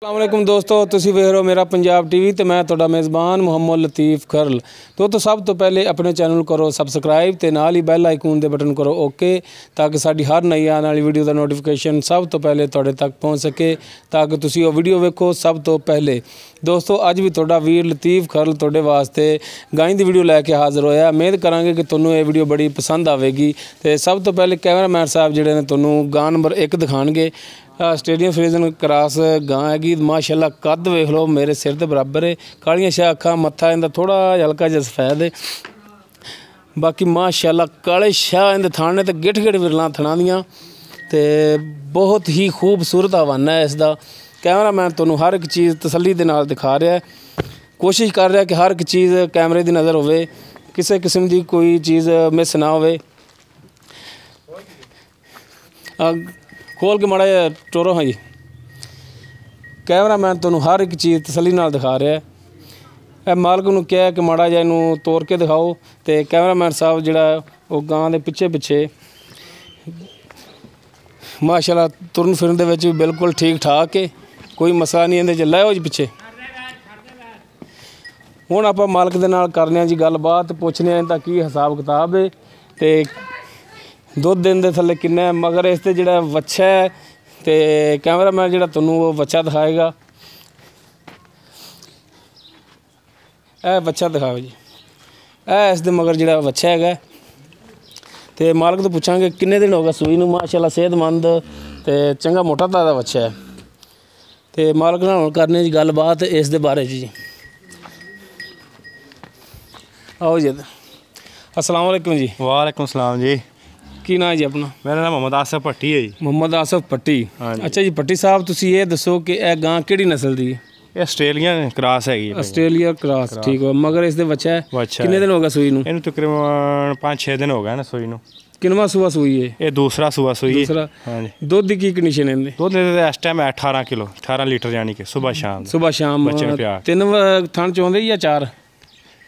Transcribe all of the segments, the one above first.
अस्सलामुअलैकुम दोस्तों, तुसी वेख रहे हो मेरा पंजाब टीवी तो मैं तुहाडा मेज़बान मुहम्मद लतीफ़ खरल। दोस्तों सब तो पहले अपने चैनल करो सबसक्राइब तो नाल ही बैल आइकन दे बटन करो ओके, ताकि साडी हर नई आने वाली वीडियो का नोटिफिकेशन सब तो पहले तुहाडे तक पहुँच सके, ताकि तुसी वो वीडियो वेखो सब तो पहले। दोस्तों अज भी तुहाडा वीर लतीफ़ खरल तुहाडे वास्ते गाय दी वीडियो लैके हाज़र होया। उम्मीद करांगे कि तुहानूं ये वीडियो बड़ी पसंद आवेगी। तो सब तो पहले कैमरामैन साहब जिहड़े ने तुहानूं गां नंबर 1 दिखाणगे। आस्ट्रेलियन फ्रीजन क्रॉस गां हैगी, माशाल्लाह कद वेख लो मेरे सिर के बराबर है, कालियां शाह अखां, मत्था इहदा थोड़ा हल्का जिहा सफेद है, बाकी माशाल्लाह काले शाह इहदे थाने ते गिठ गिठ विरलां थणां दियां ते बहुत ही खूबसूरत हवाना है इसदा। कैमरामैन तुहानूं हर एक चीज़ तसल्ली दे नाल दिखा रहा है, कोशिश कर रहा है कि हर एक चीज़ कैमरे दी नज़र होवे, किसी किस्म की कोई चीज़ मिस ना होवे। खोल के माड़ा जिहा टोरो हाँ जी। कैमरामैन तुहानूं हर एक चीज़ तसल्ली नाल दिखा रहा है। मालक नूं कहा कि माड़ा जिहा इहनूं तोड़ के दिखाओ, तो कैमरामैन साहब जिहड़ा वो गां दे पिछे पिछे माशाल्लाह तुरन फिरन दे विच भी बिल्कुल ठीक ठाक है, कोई मसला नहीं इहदे च। लै जी पिछे हुण आपां मालक दे नाल करने आ जी गलबात, पुछने आ इहदा की हिसाब किताब है ते दुध दिन दे थल्ले किन्ना है। मगर इस ते जिहड़ा वच्छा है तो कैमरामैन जिहड़ा तुहानूं वो बच्चा दिखाएगा, यह बच्चा दिखाओ जी। यह इस दे मगर जिहड़ा बच्चा हैगा तो मालक तो पुछांगे किन्ने दिन हो गए सूई नूं। माशाल्लाह सेहतमंद ते चंगा मोटा ताजा बच्चा है। तो मालक नाल हुण करने जी गलबात इस दे बारे जी। आओ जी। अस्सलाम वालेकुम जी। वालेकुम सलाम जी। की नाम जी अपना? मेरा नाम मोहम्मद आसिफ भट्टी है जी। मोहम्मद आसिफ भट्टी। अच्छा जी भट्टी साहब, तुसीं ये दसो कि यह गां किहड़ी नस्ल दी है? ये आस्ट्रेलियन क्रॉस हैगी। आस्ट्रेलिया क्रॉस, ठीक हो। मगर इस दे बच्चा है कितने दिन हो गए सूई नूं? इहनूं तकरीबन 5-6 दिन हो गए ना सूई नूं। किनवा सूआ सूई है? ये दूसरा सूआ सूई है। दूसरा। हाँ जी। दुध की कंडीशन है? दुध इस टाइम है 18 किलो, 18 लीटर, यानी कि सुबह शाम बच्चे नूं प्यार। 3 थण चोंदे या 4?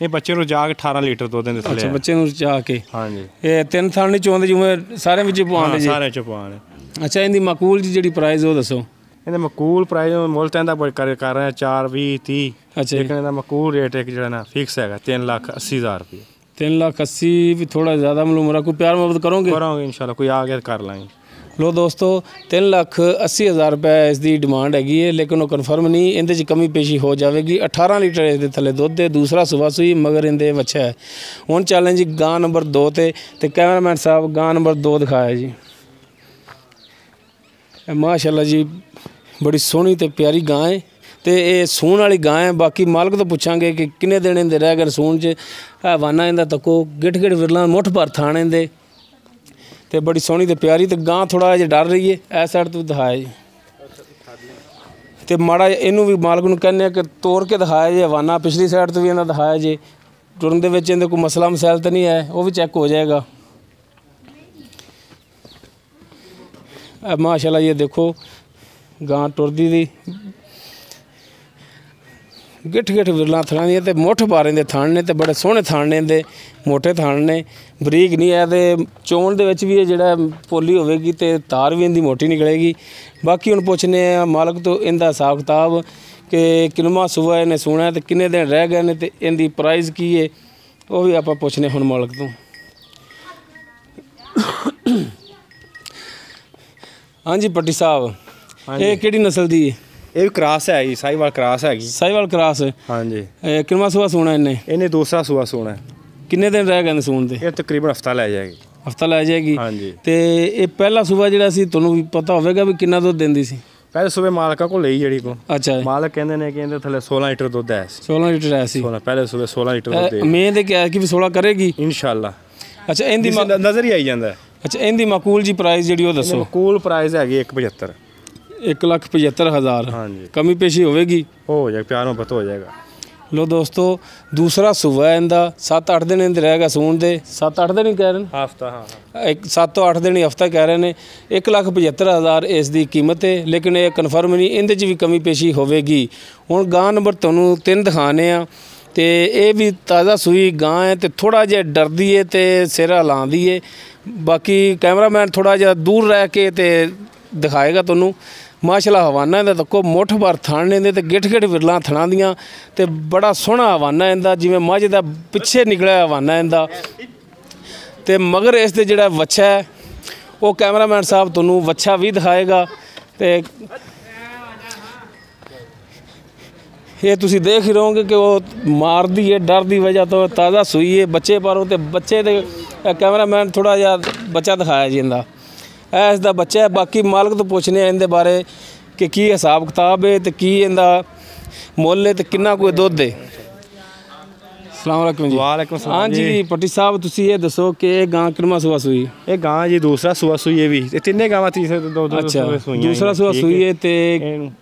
ये बच्चे नूं जाके 18 लीटर दुध दिंदे थल्ले। अच्छा, बच्चे नूं जाके। हाँ जी। ये 3 थण नहीं चोंदे जिवें सारे विच पवांदे जी? सारे च पवाने। अच्छा, इहदी माकूल जी जिहड़ी प्राइस वो दसो। ਇਹਦਾ ਮਕੂਲ ਪ੍ਰਾਈਸ ਮੁੱਲ ਤਾਂ ਇਹਦਾ ਕਰ ਰਹੇ 4-20-30। अच्छा, ਲੇਕਿਨ ਇਹਦਾ ਮਕੂਲ ਰੇਟ ਇੱਕ ਜਿਹੜਾ ਨਾ ਫਿਕਸ ਹੈਗਾ 3,80,000 रुपये। 3,80,000 भी थोड़ा ज़्यादा मालूम रहा। कोई प्यार मोहब्बत करोगे? ਕਰਾਂਗੇ इंशाल्लाह, कोई आ गया कर लाएंगे। लो दोस्तों, 3,80,000 रुपये इसकी डिमांड हैगी है, लेकिन वो कन्फर्म नहीं, इहदे कमी पेशी हो जाएगी। 18 लीटर इसके थले दुध है, दूसरा सुबह सूई, मगर इहदे बच्चा है। हुण चलें जी गां नंबर 2 ते कैमरामैन साहब गां नंबर 2 दिखाया जी। माशाल्लाह जी बड़ी सोहनी ते प्यारी गां है, तो ये सूण वाली गां है। बाकी मालक तो पुछांगे कि किन्ने दिन इहदे रह गए सूण च। हवाना इहदा तको गिठ गिठ विरला मुठ भर थाने दे, तो बड़ी सोहनी ते प्यारी। तो गां थोड़ा जिहा डर रही है। इस साइड तो दिखाया जी, तो माड़ा इनू भी मालक नूं कहने कि तोड़ के दिखाया जी। हवाना पिछली साइड तो भी इन्हां दिखाया जी। टुरन दे विच इहदे कोई मसला मसैल तो नहीं है, वो भी चैक हो जाएगा। माशाल्लाह ये देखो गां टुरदी दी गिठ गिठ विरलां थणां दियां, ते मुठ बारे दे थण ने, ते बड़े सोहने थण ने, दे मोटे थण ने, बरीक नहीं है। ते चोण दे विच भी जिहड़ा पोली होवेगी ते तार भी इहदी मोटी निकलेगी। बाकी हुण पुछने मालक तो इहदा हिसाब किताब कि किनवा सूआ इहने सूना है, ते किन्ने दिन रह गए ने, ते इहदी प्राइस की है, वो भी आपां पुछने हुण मालक तो। हाँ जी भट्टी साहब, ये किहड़ी नस्ल दी है? ਇਹ ਵੀ ਕ੍ਰਾਸ ਹੈ ਜੀ, ਸਾਹੀਵਾਲ ਕ੍ਰਾਸ ਹੈਗੀ। साहिवाल क्रॉस। हाँ जी। किनवा सूआ सूना इन्हें? ਇਹਨੇ दूसरा सूआ सूना है। किन्ने दिन रह गए ने सूण दे? ਇਹ ਤਕਰੀਬਨ ਹਫਤਾ ਲੈ ਜਾਏਗੀ। हफ्ता लै जाएगी। हाँ जी। तो ये पहला सूबा जिहड़ा सी तुहानूं भी पता होवेगा भी किन्ना दुध दिंदी सी? ਪਹਿਲੇ ਸੂਬੇ ਮਾਲਕਾਂ ਕੋਲ ਲਈ ਜਿਹੜੀ ਕੋ अच्छा, ਮਾਲਕ ਕਹਿੰਦੇ ਨੇ ਕਿ ਇਹਦੇ ਥੱਲੇ 16 ਲੀਟਰ ਦੁੱਧ ਹੈ। 16 लीटर है सी। 16 ਪਹਿਲੇ ਸੂਬੇ 16 ਲੀਟਰ ਦੁੱਧ ਦੇ मैं दे क्या कि भी 16 करेगी ਇਨਸ਼ਾਅੱਲਾ। अच्छा, इहदी ਨਜ਼ਰ ਹੀ ਆਈ ਜਾਂਦਾ। अच्छा, इहदी माकूल जी प्राइस जिहड़ी वो दसो। ਮਕੂਲ ਪ੍ਰਾइस ਹੈਗੀ 175। 1,75,000। हाँ जी। कमी पेशी होवेगी? हो जाएगा, प्यार मोहब्बत हो जाएगा। लो दोस्तों, दूसरा सूबा है इहदा। 7-8 दिन इहदे रह गए सूण दे। 7-8 दिन ही कह रहे हैं? हफ्ता। हाँ। एक 7-8 दिन ही हफ्ता कह रहे हैं। 1,75,000 इसकी कीमत है, लेकिन ये कन्फर्म नहीं, इहदे च भी कमी पेशी होवेगी। हुण गां नंबर तुहानूं 3 दिखाने आ, तो ये भी ताज़ा सूई गां है, तो थोड़ा जिहा डरदी है, तो सिर हिलांदी है। बाकी कैमरामैन थोड़ा जिहा दूर रह के तो दिखाएगा तुहानूं। ਮਾਸ਼ਾਅੱਲਾ ਹਵਾਨਾ ਇਹਦਾ ਤੱਕੋ ਮੁੱਠ ਭਰ ਥਣ ਇਹਦੇ ਤੇ ਗਿੱਠ ਵਿਰਲਾਂ ਥਣਾਂ ਦੀਆਂ ਤੇ ਬੜਾ ਸੋਹਣਾ ਹਵਾਨਾ ਇਹਦਾ ਜਿਵੇਂ ਮੱਝ ਦਾ ਪਿੱਛੇ ਨਿਕਲਿਆ ਹਵਾਨਾ ਇਹਦਾ। ਤੇ ਮਗਰ ਇਸ ਦੇ ਜਿਹੜਾ ਵੱਛਾ ਹੈ ਉਹ ਕੈਮਰਾਮੈਨ ਸਾਹਿਬ ਤੁਹਾਨੂੰ ਵੱਛਾ ਵੀ ਦਿਖਾਏਗਾ ਤੇ ਇਹ ਤੁਸੀਂ ਦੇਖ ਹੀ ਰਹੋਗੇ ਕਿ ਉਹ ਮਾਰਦੀ ਹੈ ਡਰ ਦੀ ਵਜ੍ਹਾ ਤੋਂ ਤਾਜ਼ਾ ਸੂਈ ਹੈ ਬੱਚੇ ਪਰ ਤੇ ਬੱਚੇ ਦੇ ਕੈਮਰਾਮੈਨ ਥੋੜਾ ਜਿਹਾ ਬੱਚਾ ਦਿਖਾਇਆ ਜੀ ਇਹਦਾ ਇਹ ਇਸ ਦਾ ਬੱਚਾ ਹੈ। ਬਾਕੀ ਮਾਲਕ ਤੋਂ ਪੁੱਛਨੇ ਆ ਇਹਦੇ ਬਾਰੇ ਕਿ ਕੀ ਹਿਸਾਬ ਕਿਤਾਬ ਹੈ ਤੇ ਕੀ ਇਹਦਾ ਮੁੱਲ ਹੈ ਤੇ ਕਿੰਨਾ ਕੋਈ ਦੁੱਧ ਹੈ। अस्सलाम वालेकुम जी। वालेकुम सलाम। हाँ जी पट्टी साहब तुसी ये दसो कि गां कितना सुबह सुई? ये गां जी दूसरा सुबह सुई है भी ते तिन्ने गावां तीसरे दो अच्छा दूसरा सुबह सुई है ते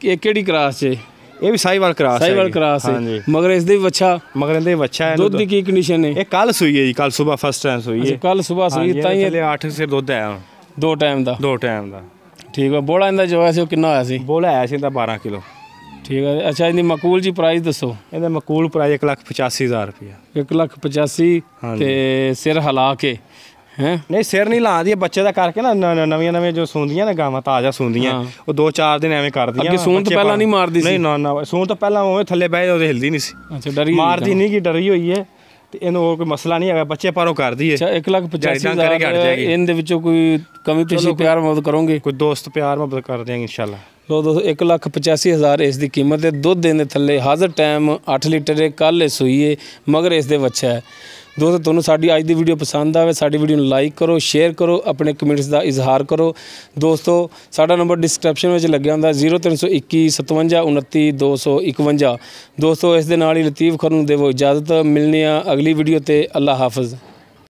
ये केड़ी क्रास है? ये भी साहिवाल क्रास है। साहिवाल क्रास है मगर इस दे बच्चा मगर इनदे बच्चा है। दूध की कंडीशन है? ये कल सुई है जी कल सुबह फर्स्ट टाइम सुई है। कल सुबह सुई ताई ये 8 से दूध है दो टाइम दा ठीक है। बोला इंदा जो है कितना होया सी? बोला है सी 12 किलो ठीक है। अच्छा इनकी मकूल जी प्राइस दसो? इहदा मकूल प्राइस 1,85,000 रुपया। 1,85,000 ते सिर हिला के हैं? नहीं सिर नहीं ला दी बच्चे दा करके ना नवी जो सूंदियां ना गावां ताजा सूंदियां वो 2-4 दिन एवें कर दियां। अगे सून तो पहला नहीं मारदी सी? नहीं ना सून तो पहला ओवें थल्ले बह जाओ हिलदी नहीं सी। अच्छा डरी मारदी नहीं कि डरी हुई है ते इहनूं कोई मसला नहीं है बच्चे पारों कर दी है। अच्छा 1,85,000 इन दे विचों कोई कमी पेशी प्यार मोहब्बत करोगे? कोई दोस्त प्यार मोहब्बत कर देंगे इंशाल्लाह। ਲੋ ਦੋਸਤੋ 1,85,000 ਇਸ ਦੀ ਕੀਮਤ ਹੈ। ਦੁੱਧ ਇਹਦੇ ਥੱਲੇ ਹਾਜ਼ਰ ਟਾਈਮ 8 ਲੀਟਰ ਹੈ। ਕੱਲ੍ਹ ਸੂਈ ਹੈ ਮਗਰ ਇਸ ਦੇ ਵੱਛਾ ਹੈ। ਦੋਸਤੋ ਤੁਹਾਨੂੰ ਸਾਡੀ ਅੱਜ ਦੀ ਵੀਡੀਓ ਪਸੰਦ ਆਵੇ ਸਾਡੀ ਵੀਡੀਓ ਨੂੰ ਲਾਈਕ ਕਰੋ ਸ਼ੇਅਰ ਕਰੋ ਆਪਣੇ ਕਮੈਂਟਸ ਦਾ ਇਜ਼ਹਾਰ ਕਰੋ। ਦੋਸਤੋ ਸਾਡਾ ਨੰਬਰ ਡਿਸਕ੍ਰਿਪਸ਼ਨ ਵਿੱਚ ਲੱਗਿਆ ਹੁੰਦਾ 0321 57 29 251। ਦੋਸਤੋ ਇਸ ਦੇ ਨਾਲ ਹੀ ਲਤੀਫ ਖਰ ਨੂੰ ਦੇਵੋ ਇਜਾਜ਼ਤ। ਮਿਲਣੀ ਆ ਅਗਲੀ ਵੀਡੀਓ ਤੇ। ਅੱਲਾ ਹਾਫਿਜ਼।